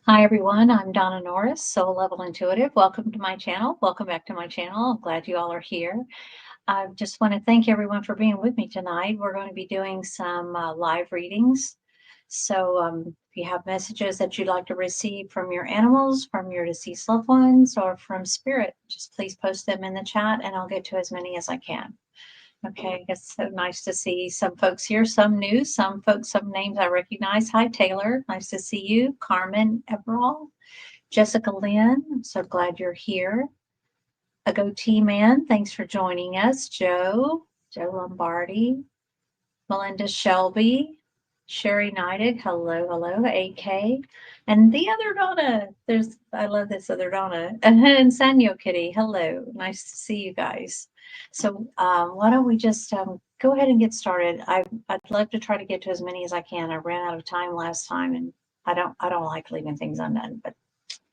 Hi everyone, I'm Donna Norris, Soul Level Intuitive. Welcome to my channel. Welcome back to my channel. I'm glad you all are here. I just want to thank everyone for being with me tonight. We're going to be doing some live readings. So if you have messages that you'd like to receive from your animals, from your deceased loved ones, or from spirit, just please post them in the chat and I'll get to as many as I can. Okay, it's so nice to see some folks here, some new, some folks, some names I recognize. Hi, Taylor. Nice to see you. Carmen Everall. Jessica Lynn, I'm so glad you're here. A Goatee Man, thanks for joining us. Joe Lombardi. Melinda Shelby. Sherry Knighted, hello. AK. And the other Donna, I love this other Donna. And Sanyo Kitty, hello. Nice to see you guys. So why don't we just go ahead and get started. I'd love to try to get to as many as I can. I ran out of time last time and I don't like leaving things undone, but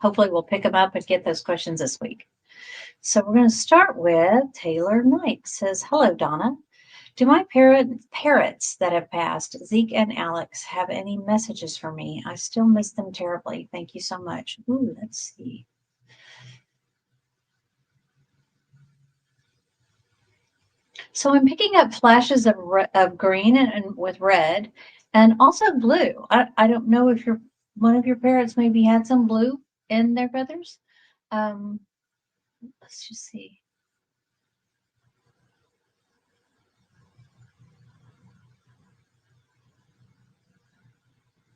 hopefully we'll pick them up and get those questions this week. So we're going to start with Taylor Knight. Says, hello, Donna. Do my parrots that have passed, Zeke and Alex, have any messages for me? I still miss them terribly. Thank you so much. Ooh, let's see. So I'm picking up flashes of green and with red and also blue. I don't know if one of your parrots maybe had some blue in their feathers. Let's just see.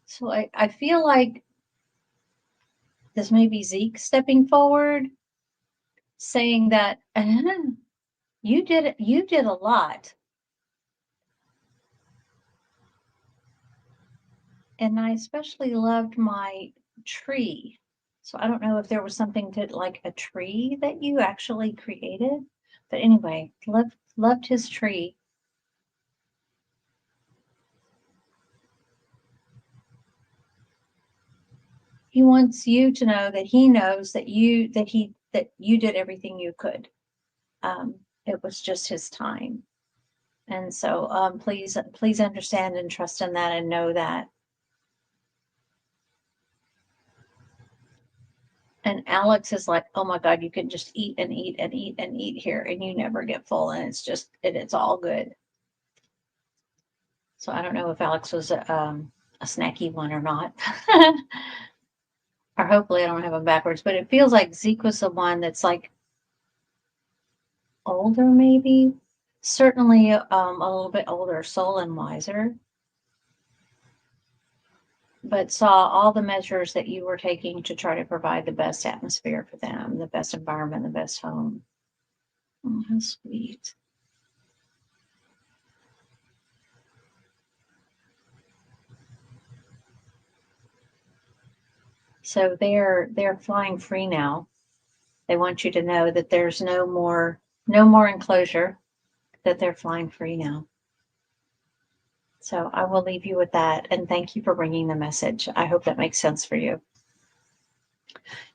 So I feel like this may be Zeke stepping forward, saying that you did a lot. And I especially loved my tree. So I don't know if there was something to like a tree that you actually created. But anyway, loved his tree. He wants you to know that he knows that you did everything you could. It was just his time. And so please understand and trust in that and know that. And Alex is like, oh my God, you can just eat and eat and eat and eat here and you never get full. And it's all good. So I don't know if Alex was a snacky one or not. Or hopefully I don't have them backwards, but it feels like Zeke was the one that's like older, maybe. Certainly a little bit older, soul and wiser. But saw all the measures that you were taking to try to provide the best atmosphere for them, the best environment, the best home. Oh, how sweet. So they're flying free now. They want you to know that there's no more enclosure, that they're flying free now. So I will leave you with that. And thank you for bringing the message. I hope that makes sense for you.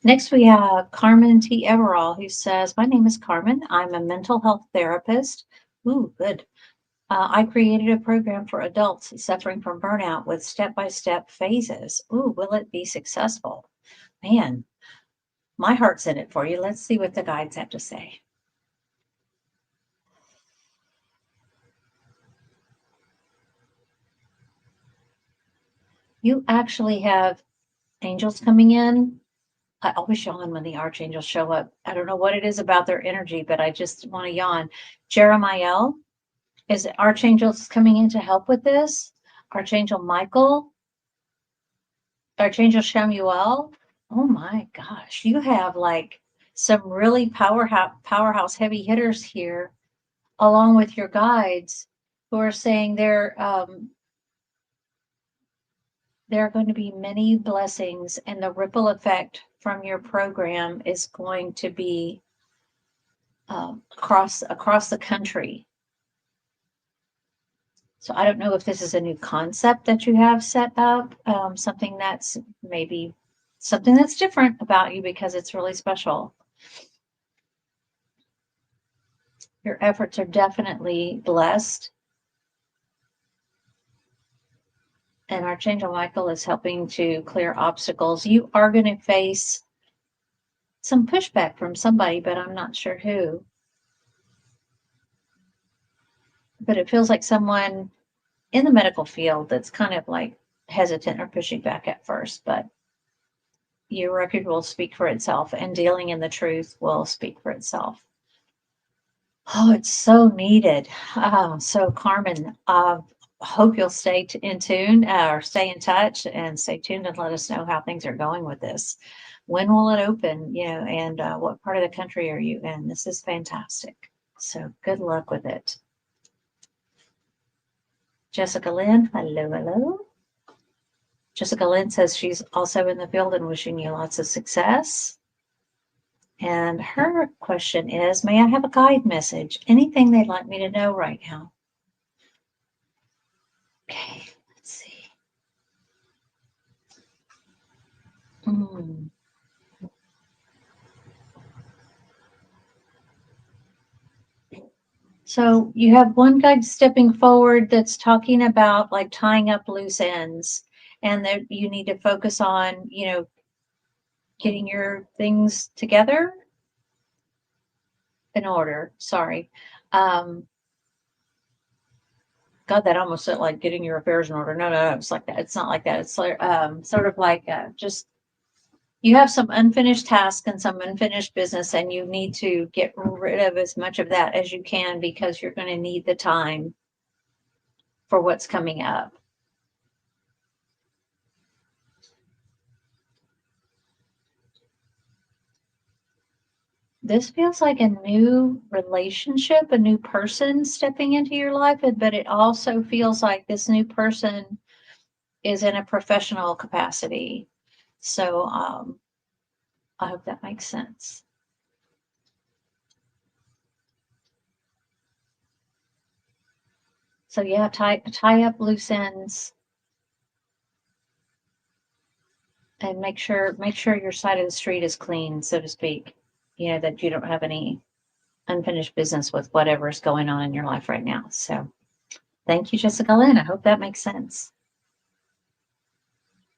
Next, we have Carmen T. Everall, who says, my name is Carmen. I'm a mental health therapist. Ooh, good. I created a program for adults suffering from burnout with step-by-step phases. Ooh, will it be successful? Man, my heart's in it for you. Let's see what the guides have to say. You actually have angels coming in. I always yawn when the archangels show up. I don't know what it is about their energy, but I just want to yawn. Jeremiah, is archangels coming in to help with this? Archangel Michael, Archangel Shamuel. Oh my gosh, you have like some really powerhouse heavy hitters here, along with your guides, who are saying there are going to be many blessings, and the ripple effect from your program is going to be across the country. So I don't know if this is a new concept that you have set up, something that's different about you because it's really special. Your efforts are definitely blessed. And Archangel Michael is helping to clear obstacles. You are going to face some pushback from somebody, but I'm not sure who. But it feels like someone in the medical field that's kind of like hesitant or pushing back at first, but your record will speak for itself, and dealing in the truth will speak for itself. Oh, it's so needed. So Carmen, hope you'll stay in tune or stay in touch and stay tuned and let us know how things are going with this. When will it open? And what part of the country are you in? This is fantastic. So good luck with it. Jessica Lynn, hello, hello. Jessica Lynn says she's also in the field and wishing you lots of success. And her question is, may I have a guide message? Anything they'd like me to know right now? Okay, let's see. So you have one guide stepping forward that's talking about like tying up loose ends, and that you need to focus on, getting your things together in order. Sorry. God, that almost said like getting your affairs in order. No, it's like that. It's not like that. It's like sort of like just you have some unfinished tasks and some unfinished business, and you need to get rid of as much of that as you can, because you're going to need the time for what's coming up. This feels like a new relationship, a new person stepping into your life, but it also feels like this new person is in a professional capacity. So I hope that makes sense. So yeah, tie up loose ends and make sure your side of the street is clean, so to speak. That you don't have any unfinished business with whatever's going on in your life right now. So thank you, Jessica Lynn. I hope that makes sense.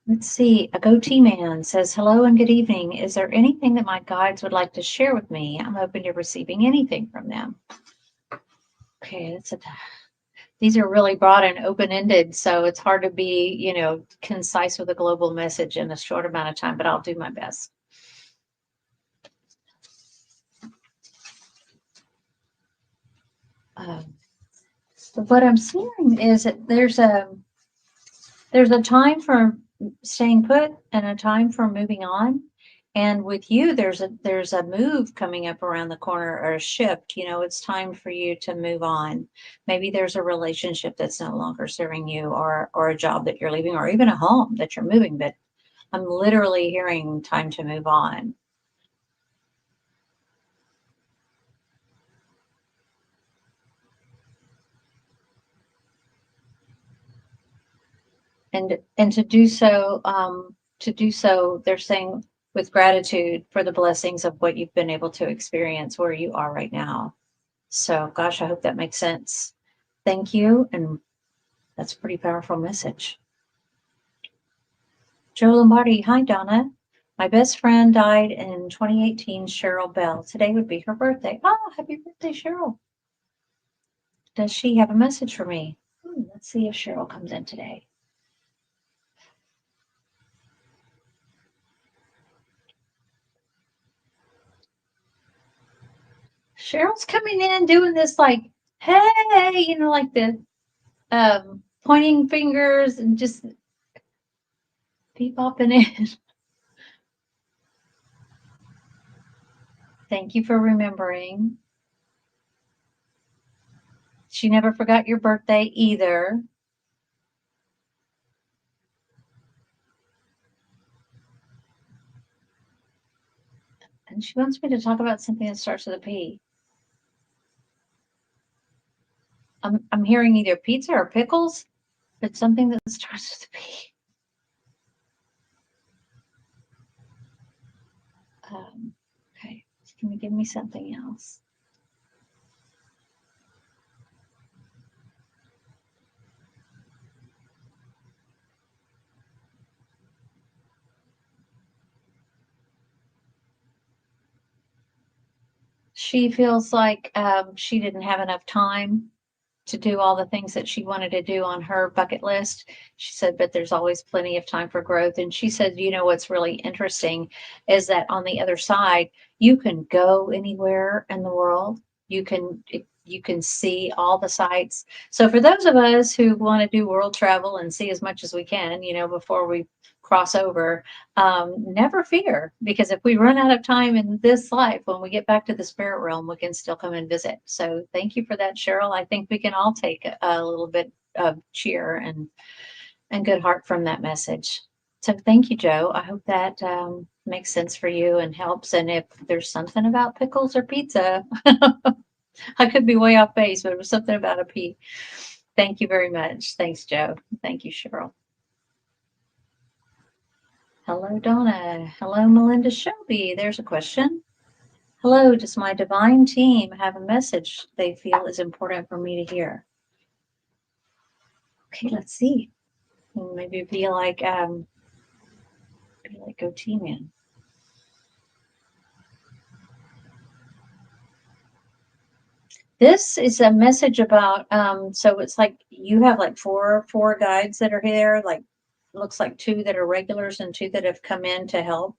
Let's see. A goatee man says, hello and good evening. Is there anything that my guides would like to share with me? I'm open to receiving anything from them. Okay, these are really broad and open-ended, so it's hard to be, concise with a global message in a short amount of time, but I'll do my best. So what I'm seeing is that there's a time for staying put and a time for moving on. And with you, there's a move coming up around the corner, or a shift. It's time for you to move on. Maybe there's a relationship that's no longer serving you, or a job that you're leaving, or even a home that you're moving. But I'm literally hearing time to move on. And to do so, they're saying with gratitude for the blessings of what you've been able to experience where you are right now. So, gosh, I hope that makes sense. Thank you. And that's a pretty powerful message. Joe Lombardi. Hi, Donna. My best friend died in 2018, Cheryl Bell. Today would be her birthday. Oh, happy birthday, Cheryl. Does she have a message for me? Let's see if Cheryl comes in today. Cheryl's coming in doing this like, hey, like the pointing fingers and just bebopping in. Thank you for remembering. She never forgot your birthday either. And she wants me to talk about something that starts with a P. I'm hearing either pizza or pickles, but something that starts with a P. Okay, can you give me something else? She feels like she didn't have enough time to do all the things that she wanted to do on her bucket list. She said, but there's always plenty of time for growth. And she said, you know, what's really interesting is that on the other side, you can go anywhere in the world. You can see all the sights. So for those of us who want to do world travel and see as much as we can, you know, before we cross over, never fear, because if we run out of time in this life, when we get back to the spirit realm, we can still come and visit. So thank you for that, Cheryl. I think we can all take a little bit of cheer and good heart from that message. So thank you, Joe. I hope that makes sense for you and helps. And if there's something about pickles or pizza, I could be way off base, but it was something about a pea. Thank you very much. Thanks, Joe. Thank you, Cheryl. Hello, Donna. Hello, Melinda Shelby. There's a question. Hello, does my divine team have a message they feel is important for me to hear? Okay, let's see. Maybe be like Go Team Man. This is a message about so it's like you have like four guides that are here, like looks like two that are regulars and two that have come in to help,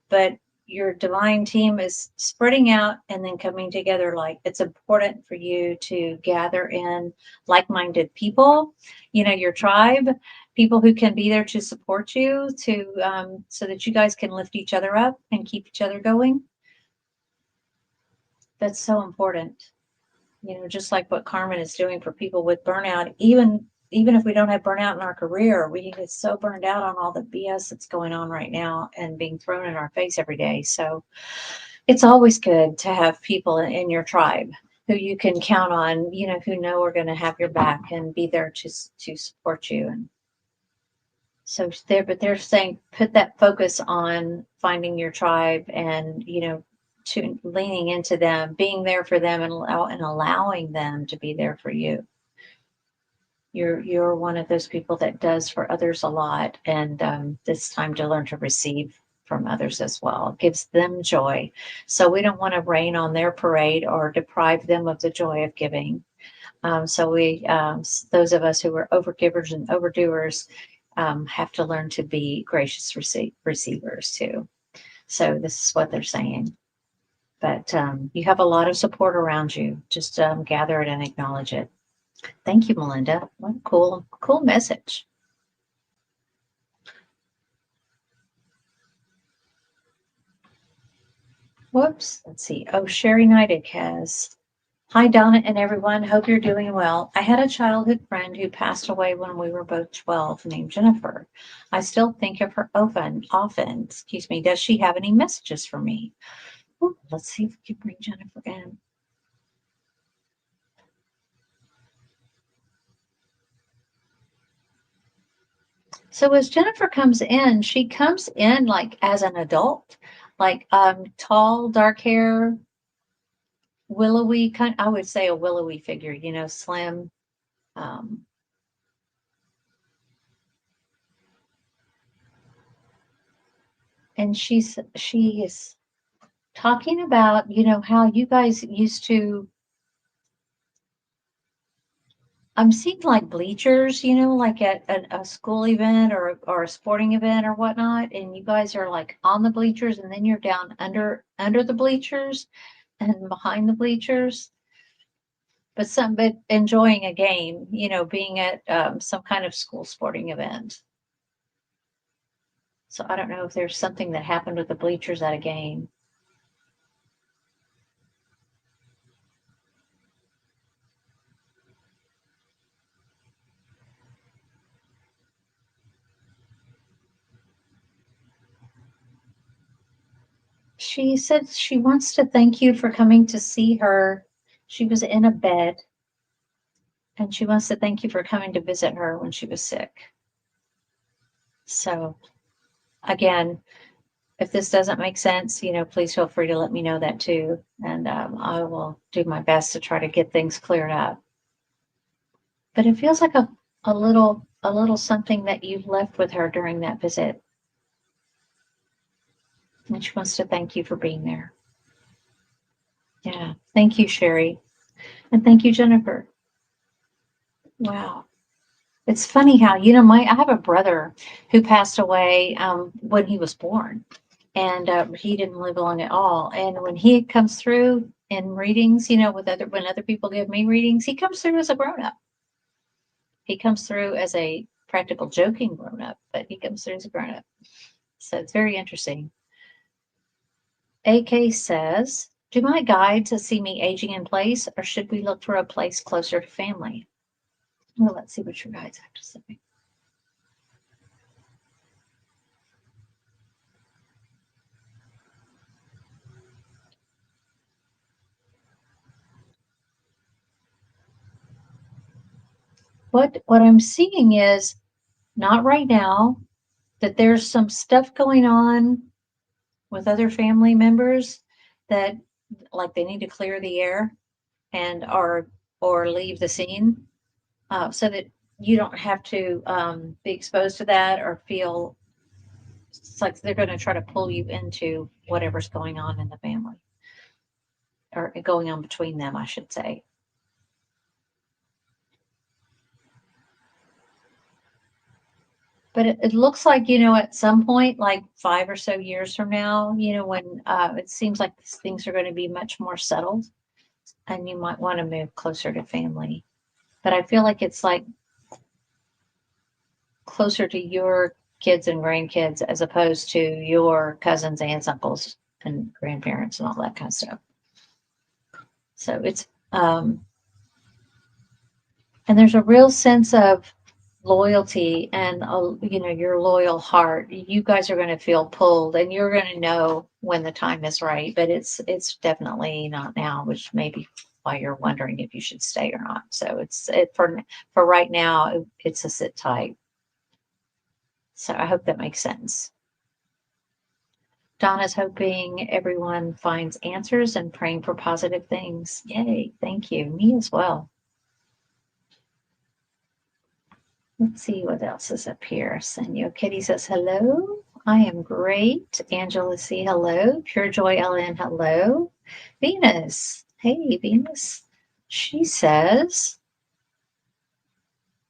but your divine team is spreading out and then coming together. Like it's important for you to gather in like-minded people, you know, your tribe, people who can be there to support you, to so that you guys can lift each other up and keep each other going. That's so important. You know, just like what Carmen is doing for people with burnout, even if we don't have burnout in our career, we get so burned out on all the BS that's going on right now and being thrown in our face every day. So it's always good to have people in your tribe who you can count on, you know, who know are going to have your back and be there to support you. And so they're saying put that focus on finding your tribe and, you know, to leaning into them, being there for them, and allowing them to be there for you. You're one of those people that does for others a lot, and it's time to learn to receive from others as well. It gives them joy. So we don't want to rain on their parade or deprive them of the joy of giving. So those of us who are overgivers and overdoers, have to learn to be gracious receivers too. So this is what they're saying. But you have a lot of support around you. Just gather it and acknowledge it. Thank you, Melinda. What a cool message. Whoops. Let's see. Oh, Sherry Neidig has. Hi, Donna and everyone. Hope you're doing well. I had a childhood friend who passed away when we were both 12 named Jennifer. I still think of her often. Excuse me. Does she have any messages for me? Ooh, let's see if we can bring Jennifer in. So as Jennifer comes in, she comes in like as an adult, like tall, dark hair, willowy kind. I would say a willowy figure, you know, slim. Um, and she is talking about, you know, how you guys used to. I'm seeing like bleachers, you know, like at a school event or a sporting event or whatnot, and you guys are like on the bleachers, and then you're down under the bleachers and behind the bleachers. But enjoying a game, you know, being at some kind of school sporting event. So I don't know if there's something that happened with the bleachers at a game. She said she wants to thank you for coming to see her. She was in a bed, and she wants to thank you for coming to visit her when she was sick. So again, if this doesn't make sense, you know, please feel free to let me know that too. And I will do my best to try to get things cleared up. But it feels like a little something that you've left with her during that visit. And she wants to thank you for being there. Yeah. Thank you, Sherry. And thank you, Jennifer. Wow. It's funny how, I have a brother who passed away when he was born, and he didn't live long at all. And when he comes through in readings, when other people give me readings, he comes through as a grown up. He comes through as a practical joking grown up, but he comes through as a grown up. So it's very interesting. AK says, do my guides see me aging in place, or should we look for a place closer to family? Well, let's see what your guides have to say. What I'm seeing is not right now, that there's some stuff going on with other family members that like they need to clear the air and or leave the scene, so that you don't have to be exposed to that or feel it's like they're going to try to pull you into whatever's going on in the family or going on between them, I should say. But it looks like, at some point, like 5 or so years from now, when it seems like things are going to be much more settled and you might want to move closer to family. But I feel like it's like closer to your kids and grandkids as opposed to your cousins, aunts, uncles, and grandparents and all that kind of stuff. So and there's a real sense of loyalty and your loyal heart. You guys are going to feel pulled, and you're going to know when the time is right. But it's definitely not now, which may be why you're wondering if you should stay or not. So for right now, it's a sit tight. So I hope that makes sense. Donna's hoping everyone finds answers and praying for positive things. Yay! Thank you. Me as well. Let's see what else is up here. Senyo Kitty says hello. I am great. Angela C, hello. Pure Joy LN, hello. Venus. Hey, Venus. She says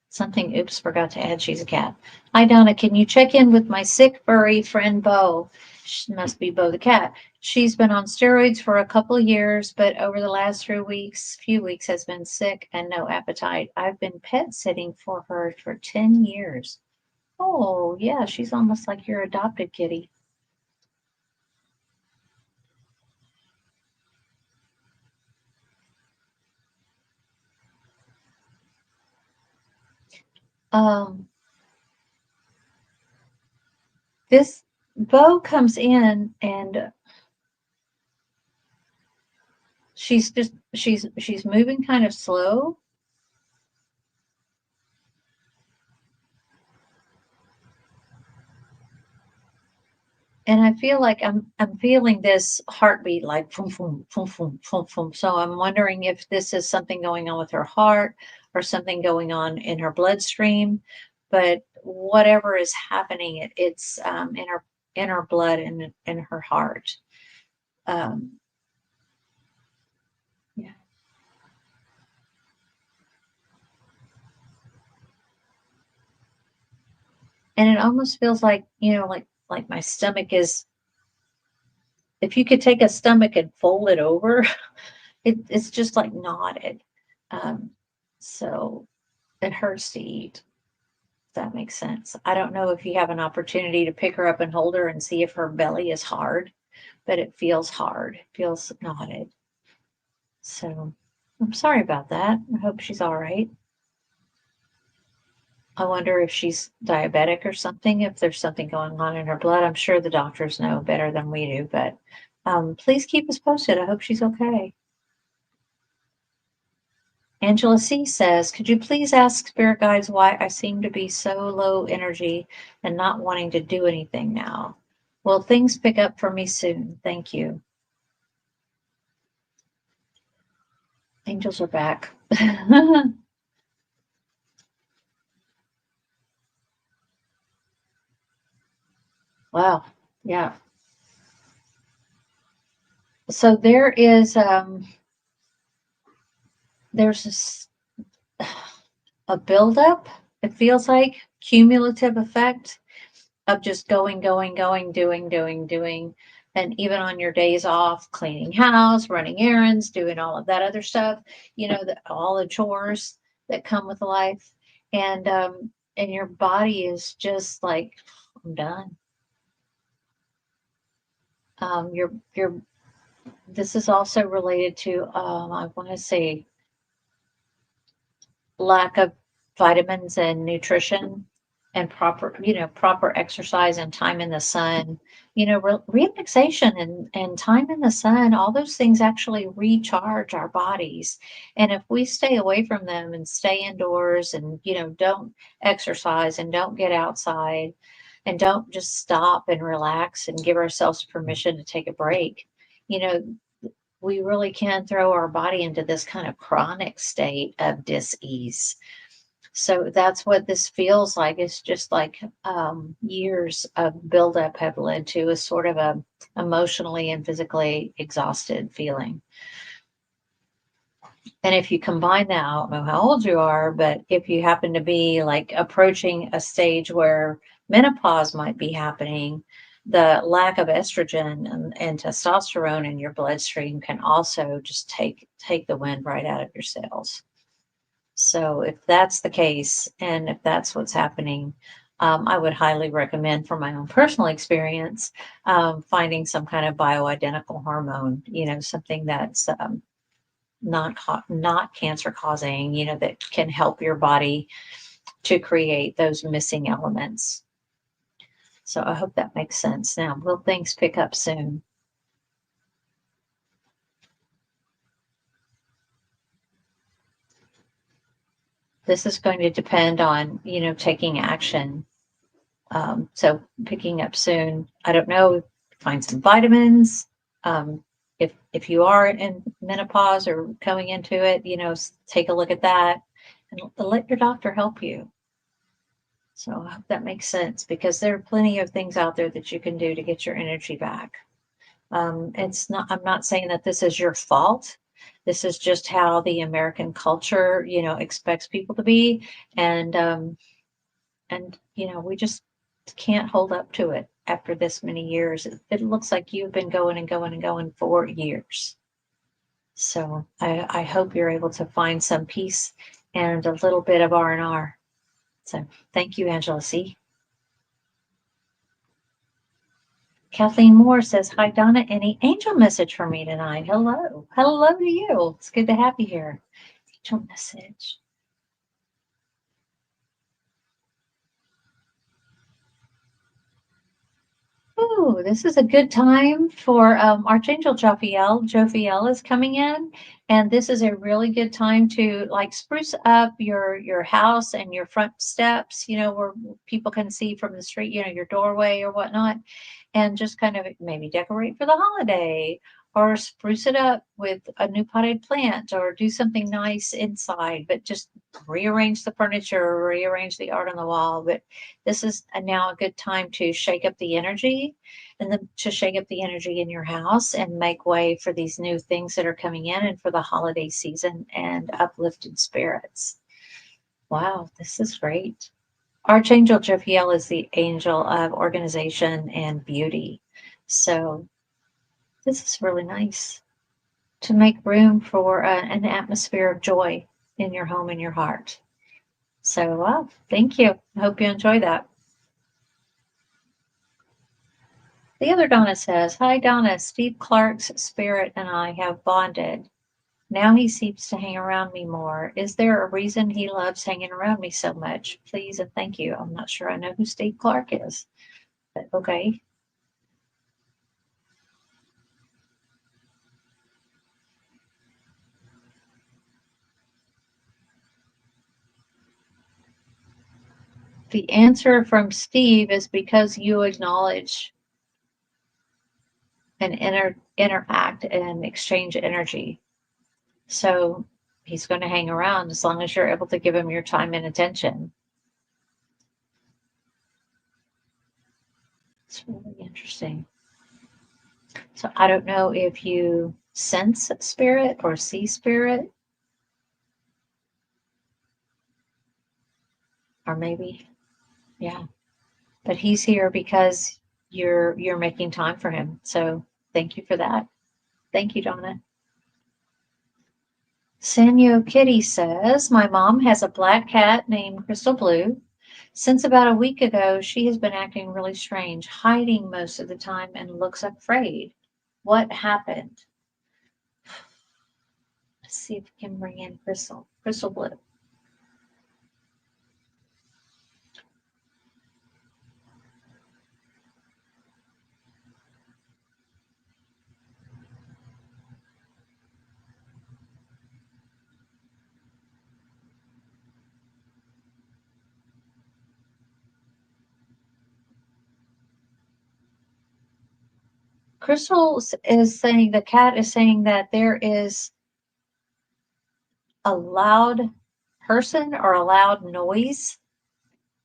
something. Oops, forgot to add. She's a cat. Hi, Donna. Can you check in with my sick furry friend Bo? She must be Bo the cat. She's been on steroids for a couple years, but over the last few weeks has been sick and no appetite. I've been pet sitting for her for 10 years. Oh, yeah, she's almost like your adopted kitty. Um, this Bo comes in and she's moving kind of slow. And I feel like I'm feeling this heartbeat like boom, boom, boom, boom, boom, boom. So I'm wondering if this is something going on with her heart or something going on in her bloodstream. But whatever is happening, it's in her blood and in her heart. Um, yeah. And it almost feels like, like my stomach is, if you could take a stomach and fold it over, it's just like knotted. Um, so it hurts to eat. If that makes sense. I don't know if you have an opportunity to pick her up and hold her and see if her belly is hard, but it feels hard. It feels knotted. So I'm sorry about that. I hope she's all right. I wonder if she's diabetic or something, if there's something going on in her blood. I'm sure the doctors know better than we do, but please keep us posted. I hope she's okay. Angela C says, could you please ask spirit guides why I seem to be so low energy and not wanting to do anything now? Will things pick up for me soon? Thank you. Angels are back. Wow. Yeah. So there's this, a buildup. It feels like cumulative effect of just going, going, going, doing. And even on your days off, cleaning house, running errands, doing all of that other stuff, all the chores that come with life. And your body is just like, I'm done. Your This is also related to, I want to say, lack of vitamins and nutrition and proper exercise and time in the sun. Relaxation and time in the sun, all those things actually recharge our bodies. And if we stay away from them and stay indoors and, don't exercise and don't get outside and don't just stop and relax and give ourselves permission to take a break, you know, we really can throw our body into this kind of chronic state of dis-ease. So that's what this feels like. It's just like, years of buildup have led to a sort of a emotionally and physically exhausted feeling. And if you combine that, I don't know how old you are, but if you happen to be like approaching a stage where menopause might be happening, the lack of estrogen and testosterone in your bloodstream can also just take the wind right out of your sails. So if that's the case, and if that's what's happening, I would highly recommend, from my own personal experience, finding some kind of bioidentical hormone, something that's not cancer causing, that can help your body to create those missing elements. So I hope that makes sense. Now, will things pick up soon? This is going to depend on, taking action. So picking up soon, I don't know, find some vitamins. If you are in menopause or coming into it, take a look at that and let your doctor help you. So I hope that makes sense, because there are plenty of things out there that you can do to get your energy back. I'm not saying that this is your fault. This is just how the American culture, expects people to be. And we just can't hold up to it after this many years. It looks like you've been going and going and going for years. So I hope you're able to find some peace and a little bit of R&R. So thank you, Angela C. Kathleen Moore says, hi, Donna. Any angel message for me tonight? Hello. Hello to you. It's good to have you here. Angel message. Oh, this is a good time for Archangel Jophiel. Jophiel is coming in, and this is a really good time to like spruce up your house and your front steps, where people can see from the street, your doorway or whatnot, and just kind of maybe decorate for the holiday or spruce it up with a new potted plant or do something nice inside, but just rearrange the furniture, rearrange the art on the wall. But this is now a good time to shake up the energy to shake up the energy in your house and make way for these new things that are coming in and for the holiday season and uplifted spirits. Wow, this is great. Archangel Jophiel is the angel of organization and beauty. So this is really nice to make room for an atmosphere of joy in your home and your heart. So, wow, thank you. I hope you enjoy that. The other Donna says, hi, Donna. Steve Clark's spirit and I have bonded. Now he seems to hang around me more. Is there a reason he loves hanging around me so much? Please and thank you. I'm not sure I know who Steve Clark is, but okay. The answer from Steve is because you acknowledge and interact and exchange energy. So he's going to hang around as long as you're able to give him your time and attention. It's really interesting. So I don't know if you sense spirit or see spirit, or maybe, yeah. But he's here because you're making time for him. So thank you for that. Thank you, Donna. Sanyo Kitty says, my mom has a black cat named Crystal Blue. Since about a week ago, she has been acting really strange, hiding most of the time and looks afraid. What happened? Let's see if we can bring in Crystal Blue. Crystal is saying, the cat is saying that there is a loud person or a loud noise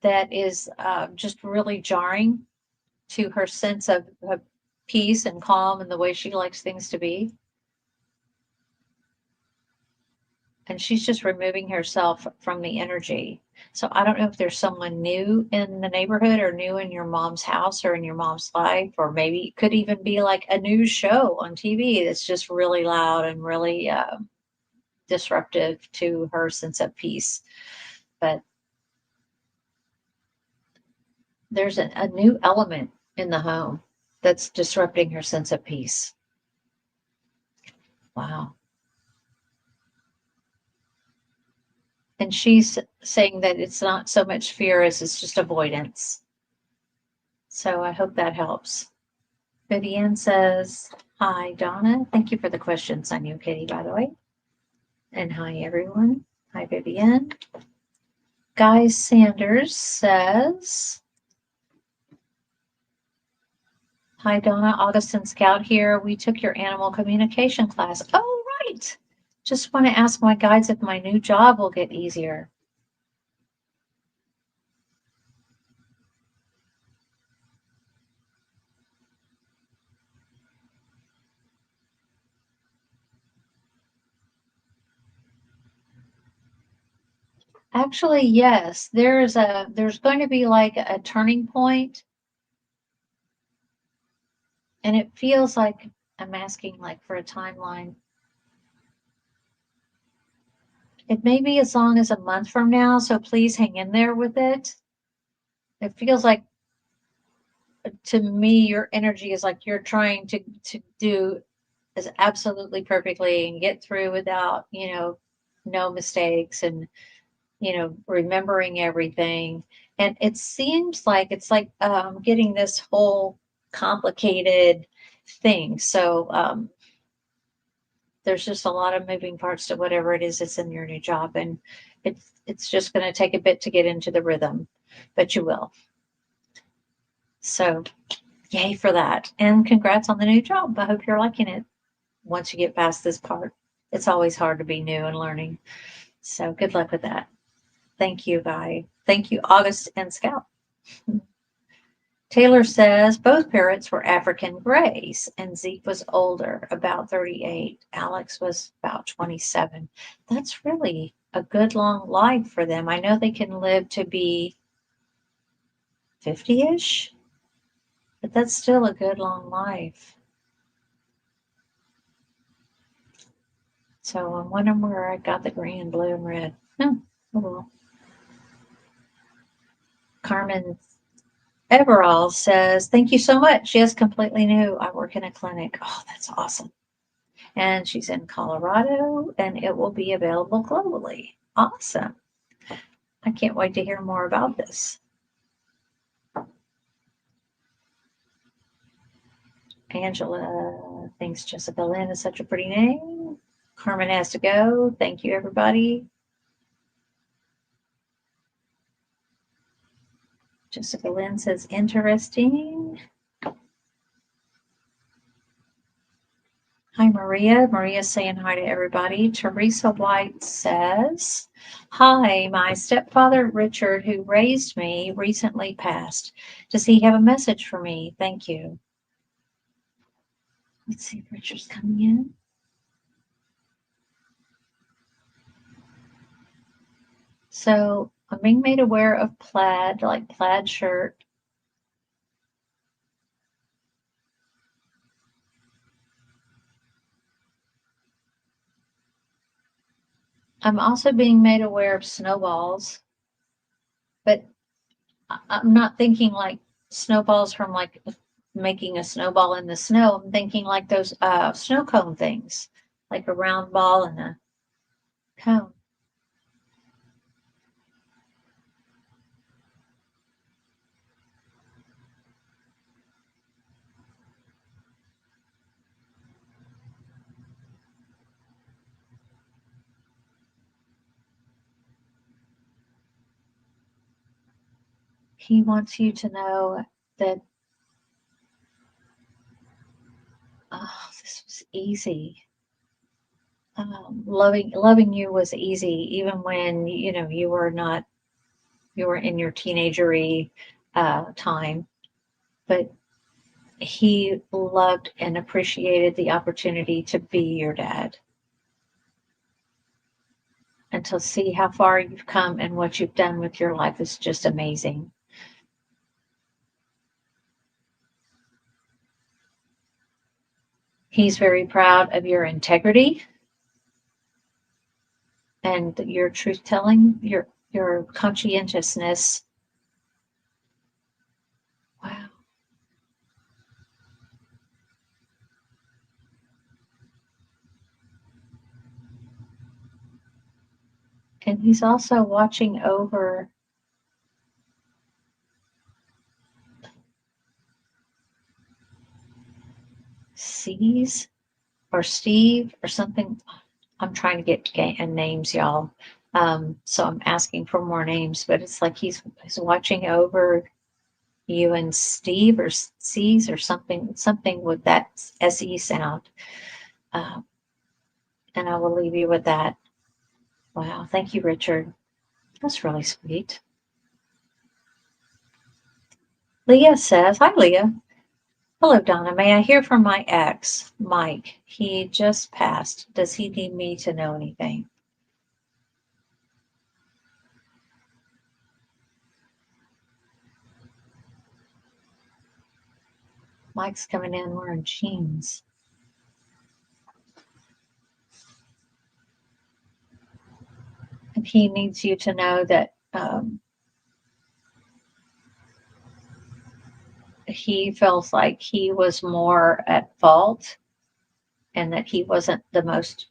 that is just really jarring to her sense of peace and calm and the way she likes things to be. And she's just removing herself from the energy. So I don't know if there's someone new in the neighborhood or new in your mom's house or in your mom's life, or maybe it could even be like a news show on TV that's just really loud and really disruptive to her sense of peace. But there's a new element in the home that's disrupting her sense of peace. Wow. And she's saying that it's not so much fear as it's just avoidance. So I hope that helps. Vivian says, hi, Donna. Thank you for the questions on you, Kitty, by the way. And hi, everyone. Hi, Vivian. Guy Sanders says, hi, Donna. Augustin Scout here. We took your animal communication class. Oh, right. Just want to ask my guides if my new job will get easier. Actually, yes. There's going to be like a turning point, and it feels like I'm asking like for a timeline. It may be as long as a month from now, so please hang in there with it. It feels like to me your energy is like you're trying to do as absolutely perfectly and get through without, no mistakes and remembering everything. And it seems like it's like getting this whole complicated thing. So there's just a lot of moving parts to whatever it is that's in your new job, and it's just going to take a bit to get into the rhythm, but you will. So yay for that, and congrats on the new job. I hope you're liking it once you get past this part. It's always hard to be new and learning, so good luck with that. Thank you, Guy. Thank you, August and Scout. Taylor says both parrots were African grays, and Zeke was older, about 38. Alex was about 27. That's really a good long life for them. I know they can live to be 50-ish, but that's still a good long life. So I'm wondering where I got the green, blue, and red. Oh well. Carmen Everall says, thank you so much. Yes, completely new. I work in a clinic. Oh, that's awesome. And she's in Colorado, and it will be available globally. Awesome. I can't wait to hear more about this. Angela thinks Jessica Lynn is such a pretty name. Carmen has to go. Thank you, everybody. Jessica Lynn says, interesting. Hi, Maria. Maria's saying hi to everybody. Teresa White says, hi, my stepfather, Richard, who raised me, recently passed. Does he have a message for me? Thank you. Let's see if Richard's coming in. So I'm being made aware of plaid, like plaid shirt. I'm also being made aware of snowballs, but I'm not thinking like snowballs from like making a snowball in the snow. I'm thinking like those snow cone things, like a round ball and a cone. He wants you to know that, oh, this was easy. Loving you was easy, even when you were not, you were in your teenagery time. But he loved and appreciated the opportunity to be your dad, and to see how far you've come and what you've done with your life is just amazing. He's very proud of your integrity and your truth telling, your conscientiousness. Wow. And he's also watching over C's or Steve or something. I'm trying to get names, y'all. So I'm asking for more names, but it's like he's watching over you and Steve or C's or something with that SE sound. Uh, and I will leave you with that. Wow. Thank you, Richard. That's really sweet. Leah says, hi, Leah. Hello, Donna. May I hear from my ex, Mike? He just passed. Does he need me to know anything? Mike's coming in wearing jeans. And he needs you to know that he feels like he was more at fault, and that he wasn't the best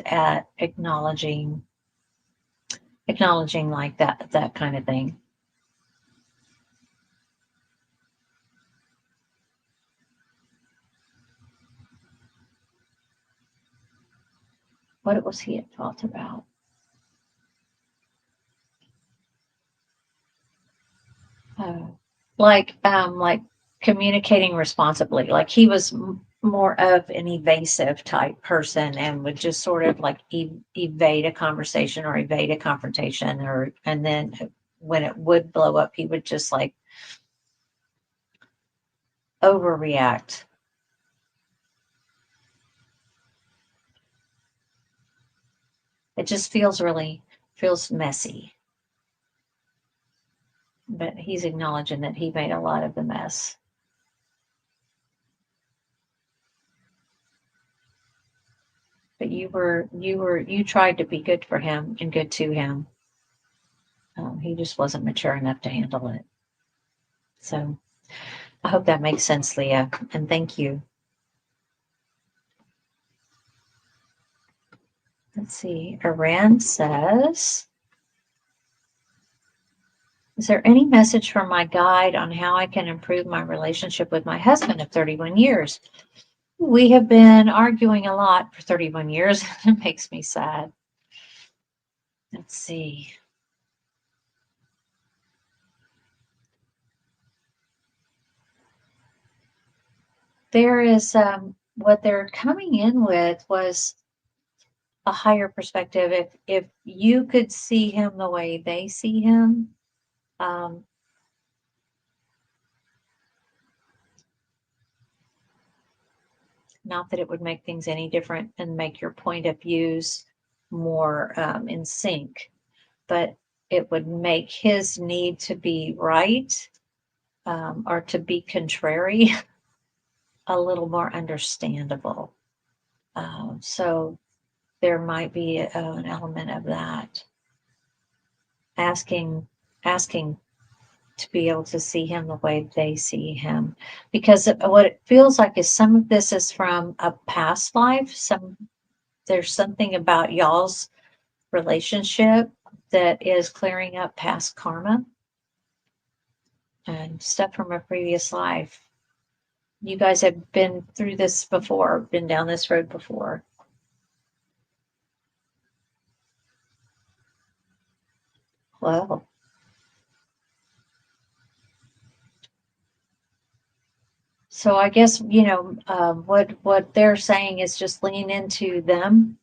at acknowledging like that kind of thing. What was he at fault about? Oh, like communicating responsibly. Like he was more of an evasive type person, and would just sort of like evade a conversation or evade a confrontation, or and then when it would blow up, he would just like overreact. It just feels messy. But he's acknowledging that he made a lot of the mess. But you tried to be good for him and good to him. He just wasn't mature enough to handle it. So I hope that makes sense, Leah, and thank you. Let's see. Iran says, is there any message from my guide on how I can improve my relationship with my husband of 31 years? We have been arguing a lot for 31 years. It makes me sad. Let's see. There is what they're coming in with was a higher perspective. If you could see him the way they see him, um, Not that it would make things any different and make your point of views more in sync, but it would make his need to be right or to be contrary a little more understandable. So there might be an element of that. Asking to be able to see him the way they see him, because what it feels like is some of this is from a past life. There's something about y'all's relationship that is clearing up past karma and stuff from a previous life. You guys have been through this before, been down this road before. Well, so I guess, what they're saying is just lean into them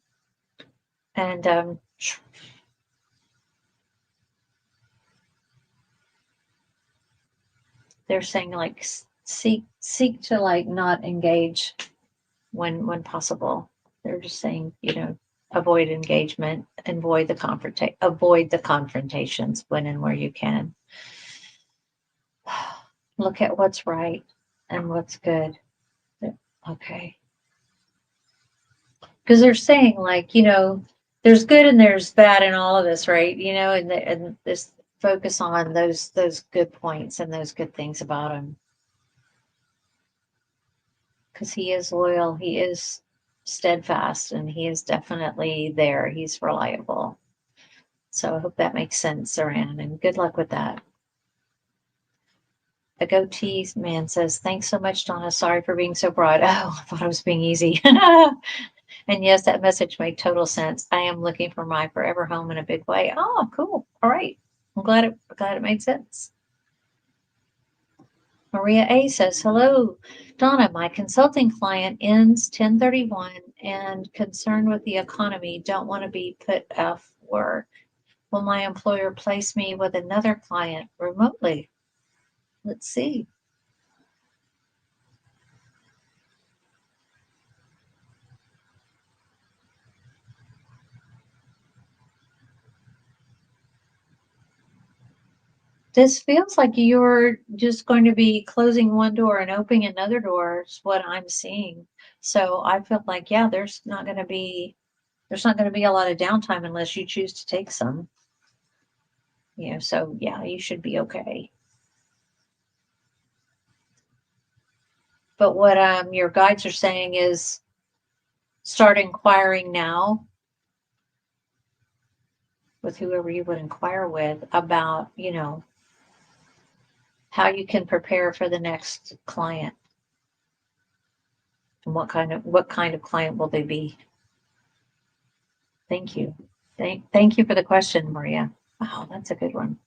and they're saying like seek to like not engage when possible. They're just saying, avoid engagement, avoid the confrontations when and where you can. Look at what's right and what's good. Okay. Because they're saying like, there's good and there's bad in all of this, right? And this focus on those good points and those good things about him. Because he is loyal, he is steadfast, and he is definitely there. He's reliable. So I hope that makes sense, Saran, and good luck with that. A goatee man says, thanks so much, Donna. Sorry for being so broad. Oh, I thought I was being easy. And yes, that message made total sense. I am looking for my forever home in a big way. Oh, cool. All right. I'm glad it made sense. Maria A says, hello, Donna. My consulting client ends 1031 and concerned with the economy, don't want to be put off work. Will my employer place me with another client remotely? Let's see. This feels like you're just going to be closing one door and opening another door is what I'm seeing. So I feel like, yeah, there's not going to be a lot of downtime unless you choose to take some. So yeah, you should be okay. But what your guides are saying is start inquiring now with whoever you would inquire with about, how you can prepare for the next client and what kind of client will they be. Thank you. Thank you for the question, Maria. Wow, that's a good one.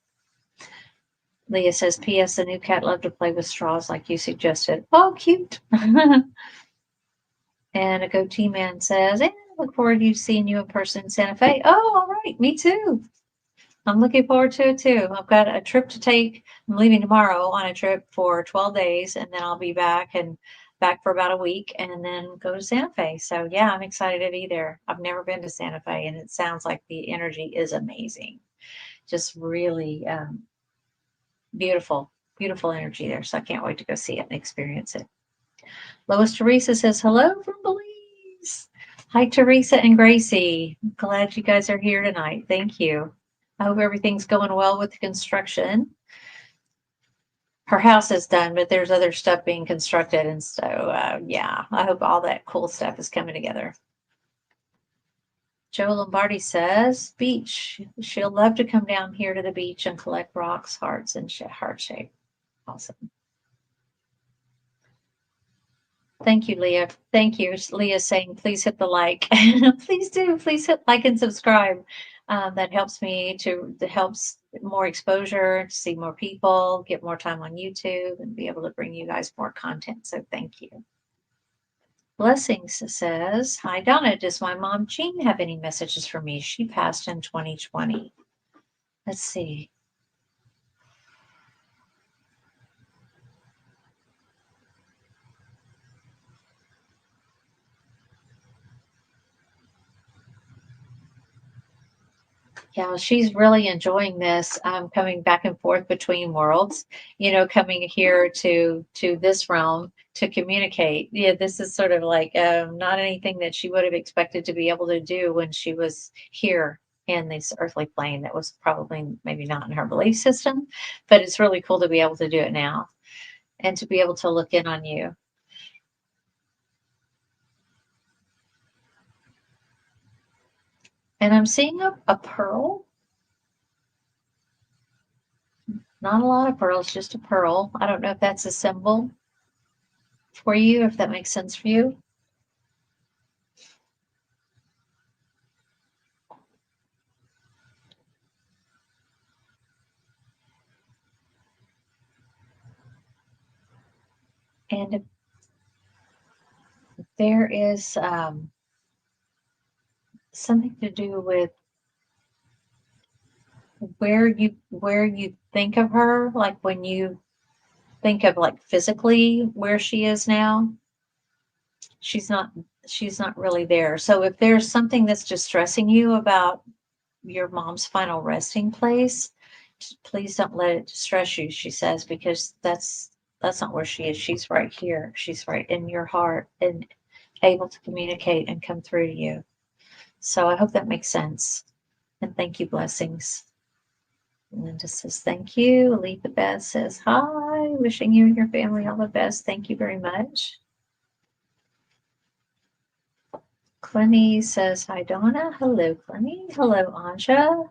Leah says, P.S. The new cat loved to play with straws like you suggested. Oh, cute. And a goatee man says, look forward to seeing you in person in Santa Fe. Oh, all right. Me too. I'm looking forward to it too. I've got a trip to take. I'm leaving tomorrow on a trip for 12 days, and then I'll be back for about a week and then go to Santa Fe. So yeah, I'm excited to be there. I've never been to Santa Fe, and it sounds like the energy is amazing. Just really beautiful energy there. So I can't wait to go see it and experience it. Lois Teresa says, hello from Belize. Hi, Teresa and Gracie. Glad you guys are here tonight. Thank you. I hope everything's going well with the construction. Her house is done, but there's other stuff being constructed. And so, yeah, I hope all that cool stuff is coming together. Joe Lombardi says, beach. She'll love to come down here to the beach and collect rocks, hearts, and heart shape. Awesome. Thank you, Leah. Thank you. Leah saying, please hit the like. Please do. Please hit like and subscribe. That helps me that helps more exposure, to see more people, get more time on YouTube, and be able to bring you guys more content. So thank you. Blessings says, hi, Donna. Does my mom, Jean, have any messages for me? She passed in 2020. Let's see. Yeah, she's really enjoying this, coming back and forth between worlds, coming here to this realm to communicate. Yeah, this is sort of like not anything that she would have expected to be able to do when she was here in this earthly plane. That was probably maybe not in her belief system, but it's really cool to be able to do it now and to be able to look in on you. And I'm seeing a pearl. Not a lot of pearls, just a pearl. I don't know if that's a symbol for you, if that makes sense for you. And there is something to do with where you think of her, like when you think of like physically where she is now, she's not she's not really there. So if there's something that's distressing you about your mom's final resting place, please don't let it distress you, she says, because that's not where she is. She's right here. She's right in your heart and able to communicate and come through to you. So I hope that makes sense. And thank you, blessings. Linda says, thank you. Aletha Beth says, hi, wishing you and your family all the best. Thank you very much. Clemmy says, hi, Donna. Hello, Clemmy. Hello, Anja.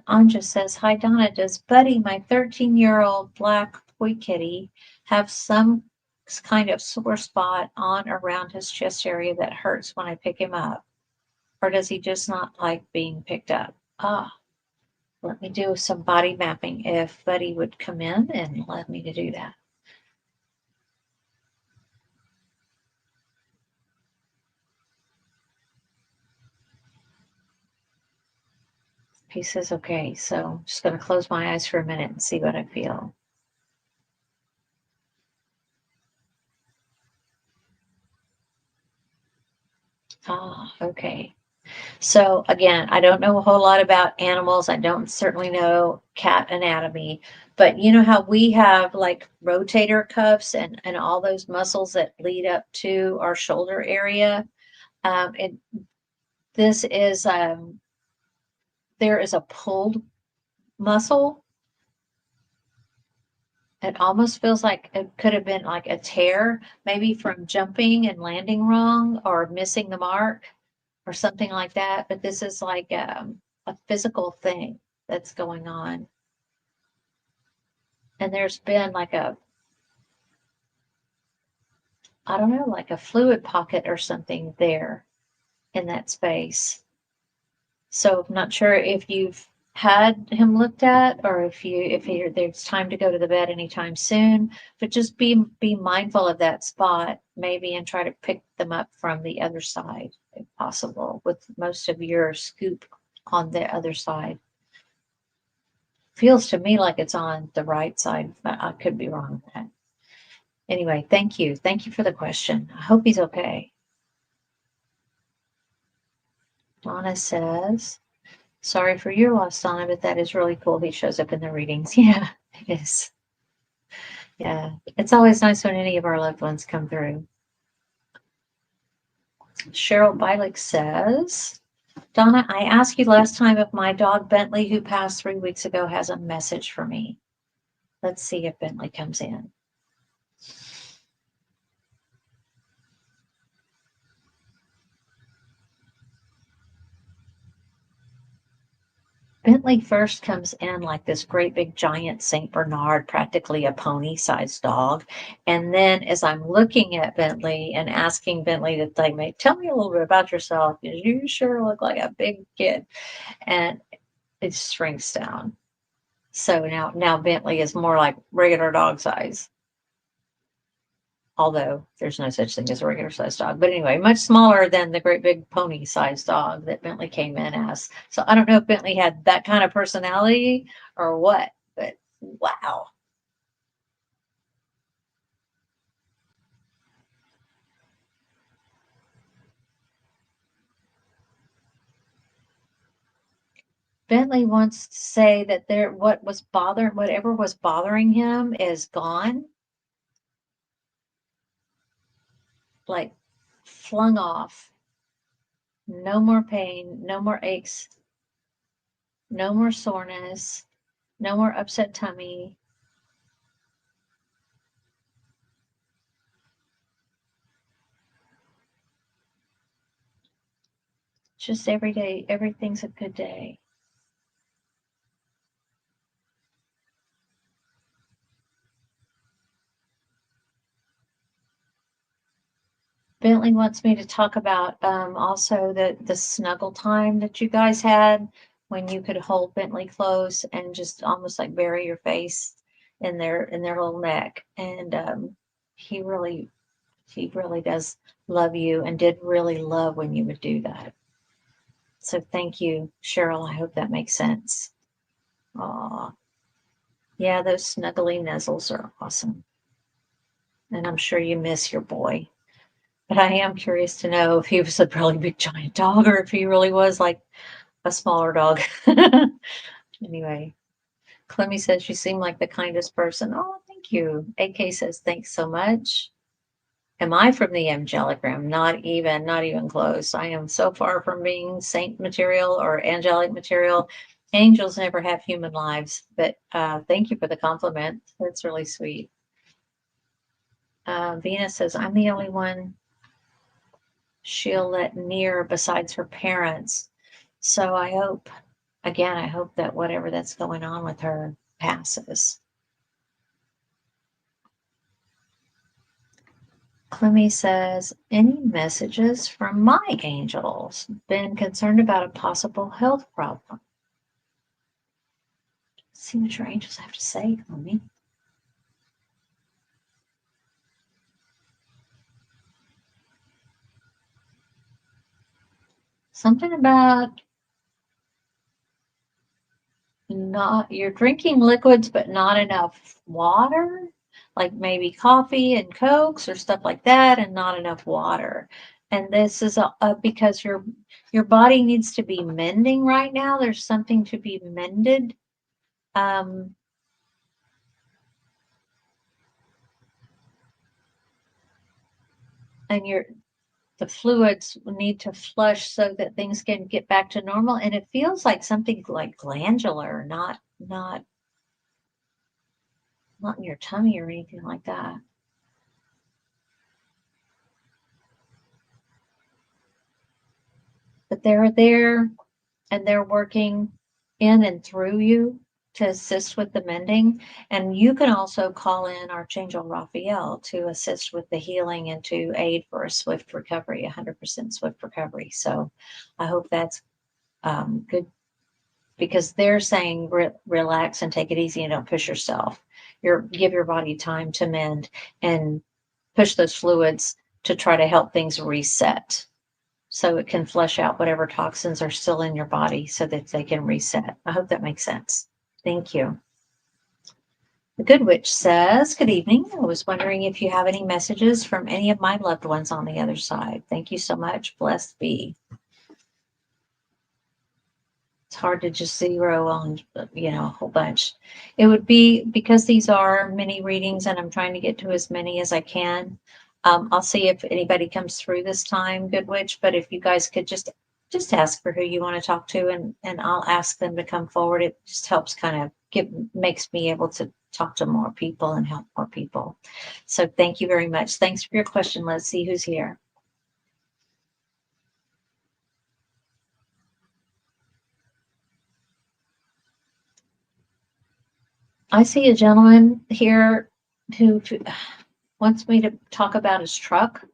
Anja says, hi, Donna. Does Buddy, my 13-year-old black toy kitty, have some kind of sore spot on around his chest area that hurts when I pick him up? Or does he just not like being picked up? Let me do some body mapping if Buddy would come in and let me to do that. He says, okay, so I'm just going to close my eyes for a minute and see what I feel. Okay. So again, I don't know a whole lot about animals. I don't certainly know cat anatomy, but you know how we have like rotator cuffs and all those muscles that lead up to our shoulder area. And this is there is a pulled muscle. It almost feels like it could have been like a tear, maybe from jumping and landing wrong or missing the mark or something like that. But this is like a physical thing that's going on. And there's been like I don't know, like a fluid pocket or something there in that space. So I'm not sure if you've had him looked at or if there's time to go to the bed anytime soon, but just be mindful of that spot maybe and try to pick them up from the other side if possible, with most of your scoop on the other side. Feels to me like it's on the right side, but I could be wrong with that. Anyway, thank you. Thank you for the question. I hope he's okay. Donna says, sorry for your loss, Donna, but that is really cool. He shows up in the readings. Yeah, it is. Yeah, it's always nice when any of our loved ones come through. Cheryl Bilick says, Donna, I asked you last time if my dog Bentley, who passed 3 weeks ago, has a message for me. Let's see if Bentley comes in. Bentley first comes in like this great big giant Saint Bernard, practically a pony-sized dog. And then as I'm looking at Bentley and asking Bentley to tell me a little bit about yourself, you sure look like a big kid. And it shrinks down. So now Bentley is more like regular dog size. Although there's no such thing as a regular sized dog. But anyway, much smaller than the great big pony sized dog that Bentley came in as. So I don't know if Bentley had that kind of personality or what, but wow. Bentley wants to say that whatever was bothering him is gone, like flung off. No more pain, no more aches, no more soreness, no more upset tummy. Just every day, everything's a good day. Bentley wants me to talk about also the snuggle time that you guys had when you could hold Bentley close and just almost like bury your face in their little neck. And he really he really does love you and did really love when you would do that. So thank you, Cheryl. I hope that makes sense. Aw. Yeah, those snuggly nuzzles are awesome. And I'm sure you miss your boy. But I am curious to know if he was a really big giant dog or if he really was like a smaller dog. Anyway, Clemmy says you seem like the kindest person. Oh, thank you. AK says thanks so much. Am I from the angelic realm? Not even close. I am so far from being saint material or angelic material. Angels never have human lives, but thank you for the compliment. That's really sweet. Venus says, I'm the only one she'll let near besides her parents. So I hope that whatever that's going on with her passes. Clemmy says, any messages from my angels? Been concerned about a possible health problem. Let's see what your angels have to say, Clemmy. Something about you're drinking liquids, but not enough water, like maybe coffee and cokes or stuff like that, and not enough water. And this is because your body needs to be mending right now. There's something to be mended. Um, and the fluids need to flush so that things can get back to normal. And it feels like something like glandular, not in your tummy or anything like that. But they're there and they're working in and through you to assist with the mending. And you can also call in Archangel Raphael to assist with the healing and to aid for a swift recovery, 100% swift recovery. So I hope that's good, because they're saying relax and take it easy and don't push yourself. Give your body time to mend and push those fluids to try to help things reset so it can flush out whatever toxins are still in your body so that they can reset. I hope that makes sense. Thank you. The Good Witch says, good evening. I was wondering if you have any messages from any of my loved ones on the other side. Thank you so much. Blessed be. It's hard to just zero on, a whole bunch. It would be because these are mini readings and I'm trying to get to as many as I can. I'll see if anybody comes through this time, Good Witch, but if you guys could just ask for who you want to talk to and I'll ask them to come forward. It just helps kind of makes me able to talk to more people and help more people. So thank you very much. Thanks for your question. Let's see who's here. I see a gentleman here who wants me to talk about his truck.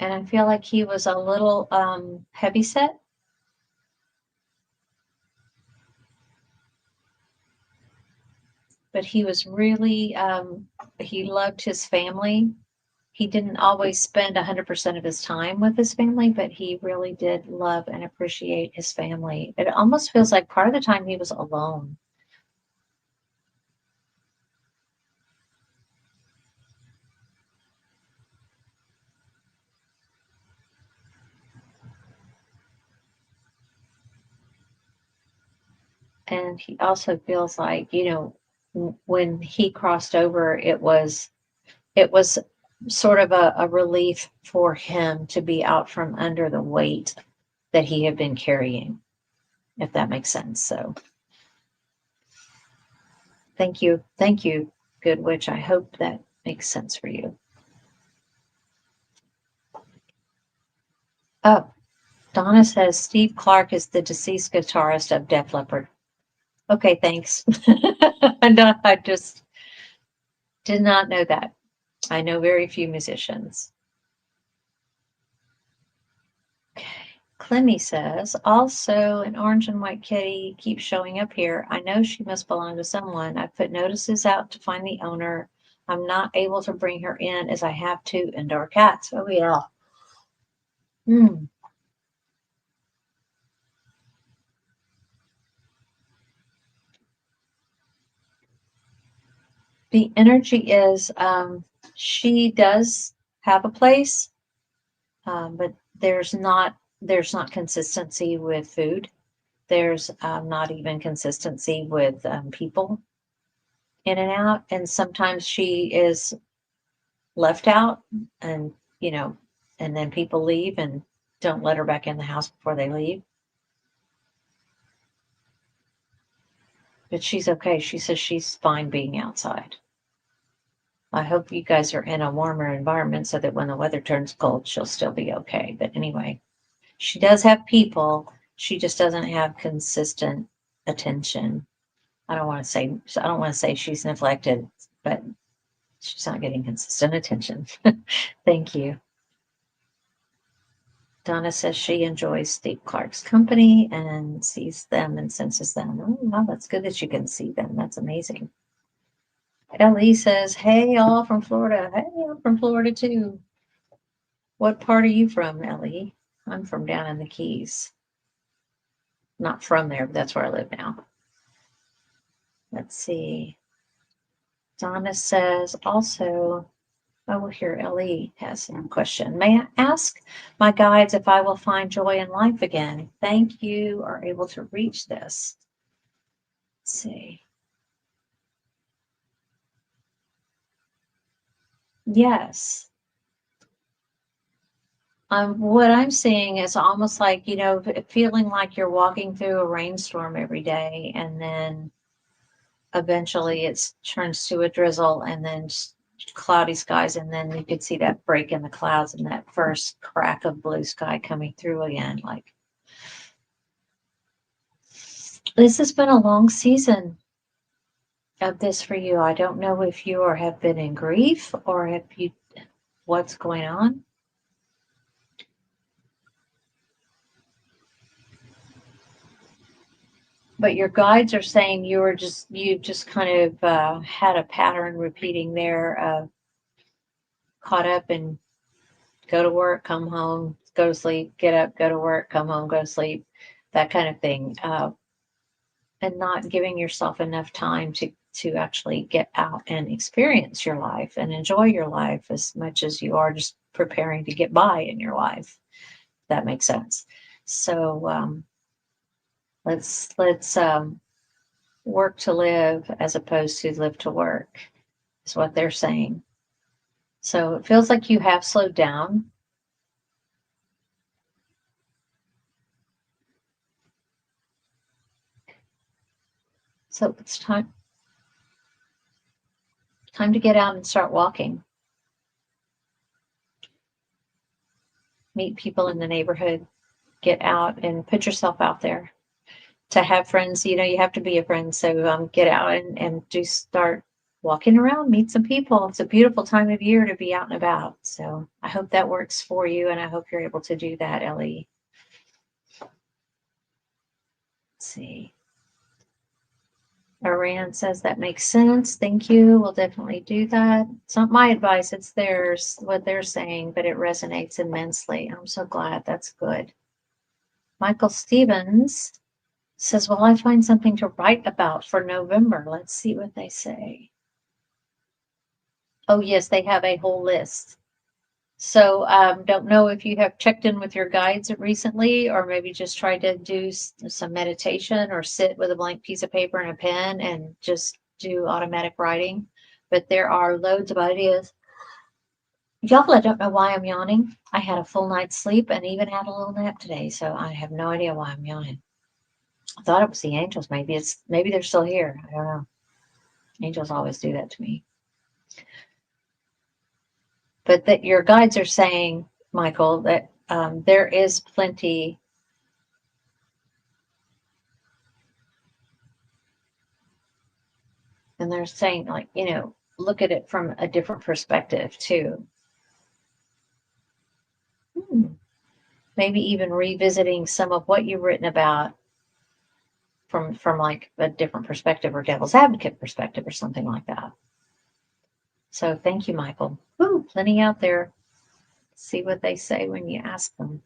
And I feel like he was a little heavy set. But he was really, he loved his family. He didn't always spend 100% of his time with his family, but he really did love and appreciate his family. It almost feels like part of the time he was alone. And he also feels like, when he crossed over, it was sort of a relief for him to be out from under the weight that he had been carrying, if that makes sense. So thank you, good witch. I hope that makes sense for you. Oh, Donna says Steve Clark is the deceased guitarist of Def Leppard. Okay, thanks. No, I just did not know that. I know very few musicians. Okay. Clemmy says, also, an orange and white kitty keeps showing up here. I know she must belong to someone. I put notices out to find the owner. I'm not able to bring her in as I have two indoor cats. Oh, yeah. Hmm. The energy is she does have a place, but there's not consistency with food. There's not even consistency with people in and out, and sometimes she is left out, and and then people leave and don't let her back in the house before they leave. But she's okay. She says she's fine being outside. I hope you guys are in a warmer environment so that when the weather turns cold, she'll still be okay. But anyway, she does have people. She just doesn't have consistent attention. I don't want to say she's neglected, but she's not getting consistent attention. Thank you. Donna says she enjoys Steve Clark's company and sees them and senses them. Oh, wow, that's good that you can see them. That's amazing. Ellie says, hey, all from Florida. Hey, I'm from Florida too. What part are you from, Ellie? I'm from down in the Keys. Not from there, but that's where I live now. Let's see. Donna says also, oh, here, Ellie has a question. May I ask my guides if I will find joy in life again? Thank you are able to reach this. Let's see. Yes. What I'm seeing is almost like, feeling like you're walking through a rainstorm every day, and then eventually it turns to a drizzle, and then cloudy skies, and then you could see that break in the clouds and that first crack of blue sky coming through again. Like, this has been a long season of this for you. I don't know if you have been in grief or what's going on. But your guides are saying you just kind of had a pattern repeating there of caught up and go to work, come home, go to sleep, get up, go to work, come home, go to sleep, that kind of thing, and not giving yourself enough time to actually get out and experience your life and enjoy your life as much as you are just preparing to get by in your life. If that makes sense. So let's work to live as opposed to live to work is what they're saying. So it feels like you have slowed down. So it's time to get out and start walking. Meet people in the neighborhood, get out and put yourself out there. To have friends, you have to be a friend. So get out and do start walking around, meet some people. It's a beautiful time of year to be out and about. So I hope that works for you, and I hope you're able to do that, Ellie. Let's see. Iran says that makes sense. Thank you. We'll definitely do that. It's not my advice, it's theirs, what they're saying, but it resonates immensely. I'm so glad. That's good. Michael Stevens says, will I find something to write about for November? Let's see what they say. Oh, yes, they have a whole list. So, don't know if you have checked in with your guides recently, or maybe just tried to do some meditation or sit with a blank piece of paper and a pen and just do automatic writing. But there are loads of ideas. Y'all, I don't know why I'm yawning. I had a full night's sleep and even had a little nap today, so I have no idea why I'm yawning. I thought it was the angels. Maybe they're still here. I don't know. Angels always do that to me. But that your guides are saying, Michael, that there is plenty. And they're saying, like, look at it from a different perspective too. Maybe even revisiting some of what you've written about from like a different perspective or devil's advocate perspective or something like that. So thank you, Michael. Ooh, plenty out there. See what they say when you ask them.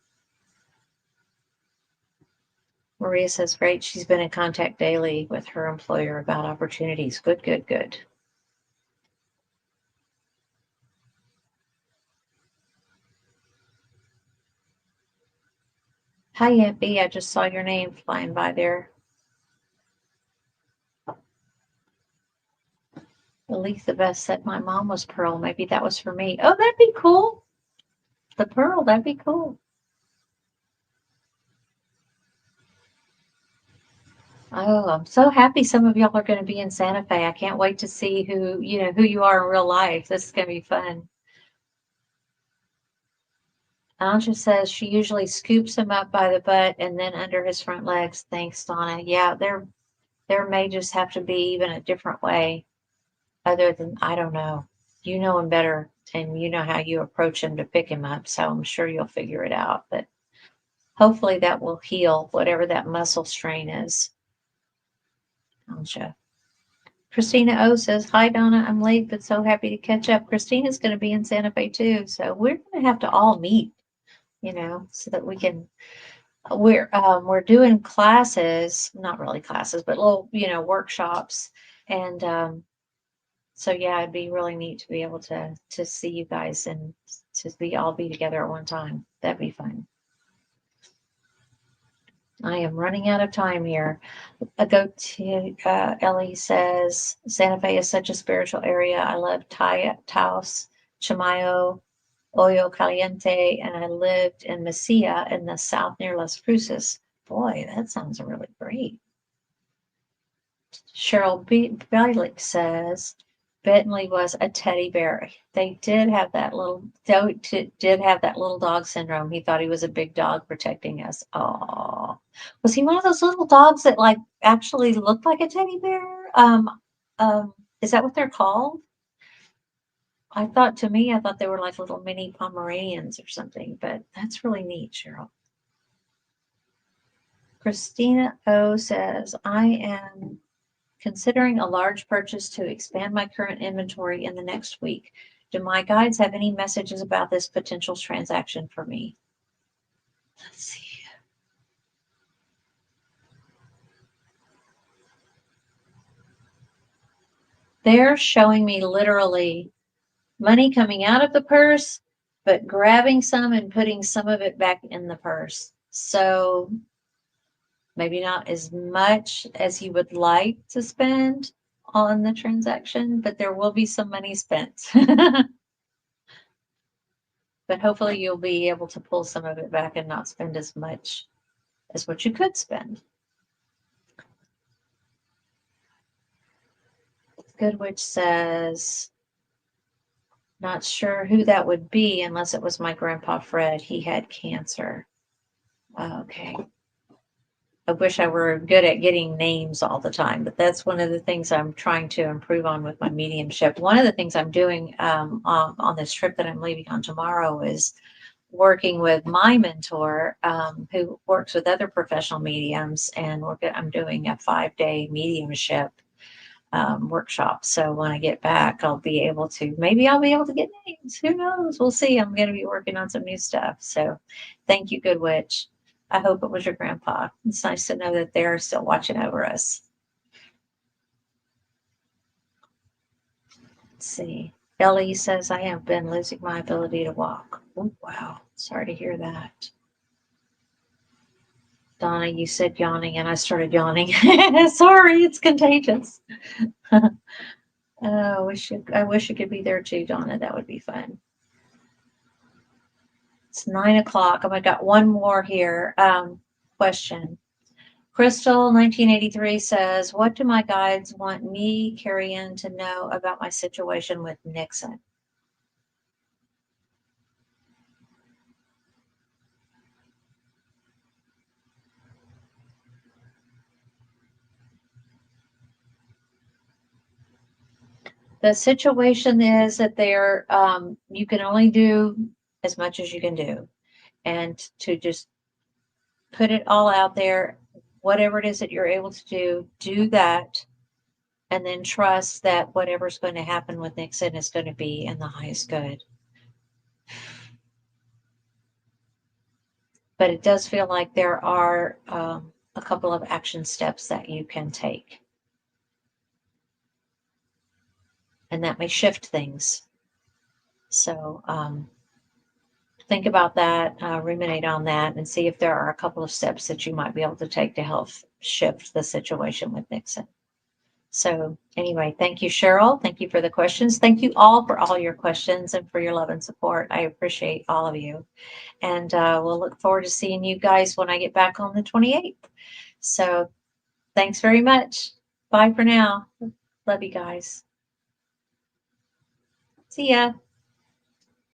Maria says, great. She's been in contact daily with her employer about opportunities. Good, good, good. Hi, Aunt B. I just saw your name flying by there. Elizabeth said my mom was Pearl. Maybe that was for me. Oh, that'd be cool. The Pearl, that'd be cool. Oh, I'm so happy some of y'all are going to be in Santa Fe. I can't wait to see who you are in real life. This is going to be fun. Anja says she usually scoops him up by the butt and then under his front legs. Thanks, Donna. Yeah, there may just have to be even a different way other than, I don't know. You know him better and you know how you approach him to pick him up, so I'm sure you'll figure it out. But hopefully that will heal whatever that muscle strain is. Anja. Christina O says, hi, Donna. I'm late, but so happy to catch up. Christina's going to be in Santa Fe too. So we're going to have to all meet, so that we can, we're doing classes, not really classes, but little, workshops. And, so yeah, it'd be really neat to be able to see you guys and to all be together at one time. That'd be fun. I am running out of time here. Ellie says, Santa Fe is such a spiritual area. I love Taos, Chamayo, Oyo Caliente, and I lived in Mesilla in the south near Las Cruces. Boy, that sounds really great. Cheryl Bialik says, Bentley was a teddy bear. They did have that little dog syndrome. He thought he was a big dog protecting us. Oh, was he one of those little dogs that like actually looked like a teddy bear? Is that what they're called? I thought they were like little mini Pomeranians or something, but that's really neat, Cheryl. Christina O says, I am considering a large purchase to expand my current inventory in the next week. Do my guides have any messages about this potential transaction for me? Let's see. They're showing me literally money coming out of the purse, but grabbing some and putting some of it back in the purse. So maybe not as much as you would like to spend on the transaction, but there will be some money spent. But hopefully you'll be able to pull some of it back and not spend as much as what you could spend. Good Witch says, not sure who that would be unless it was my grandpa Fred. He had cancer. Okay. I wish I were good at getting names all the time, but that's one of the things I'm trying to improve on with my mediumship. One of the things I'm doing on this trip that I'm leaving on tomorrow is working with my mentor, who works with other professional mediums, and I'm doing a 5-day mediumship workshop. So when I get back, maybe I'll be able to get names. Who knows? We'll see. I'm going to be working on some new stuff. So thank you, Good Witch. I hope it was your grandpa. It's nice to know that they're still watching over us. Let's see. Ellie says, I have been losing my ability to walk. Oh, wow. Sorry to hear that. Donna, you said yawning and I started yawning. Sorry, it's contagious. I wish you could be there too, Donna. That would be fun. It's 9 o'clock. Oh, I got one more here. Question. Crystal 1983 says, what do my guides want me, Carrie Ann, to know about my situation with Nixon? The situation is that they're you can only do as much as you can do, and to just put it all out there, whatever it is that you're able to do that, and then trust that whatever's going to happen with Nixon is going to be in the highest good. But it does feel like there are a couple of action steps that you can take, and that may shift things. So think about that, ruminate on that, and see if there are a couple of steps that you might be able to take to help shift the situation with Nixon. So anyway, thank you, Cheryl. Thank you for the questions. Thank you all for all your questions and for your love and support. I appreciate all of you. And we'll look forward to seeing you guys when I get back on the 28th. So thanks very much. Bye for now. Love you guys. See ya.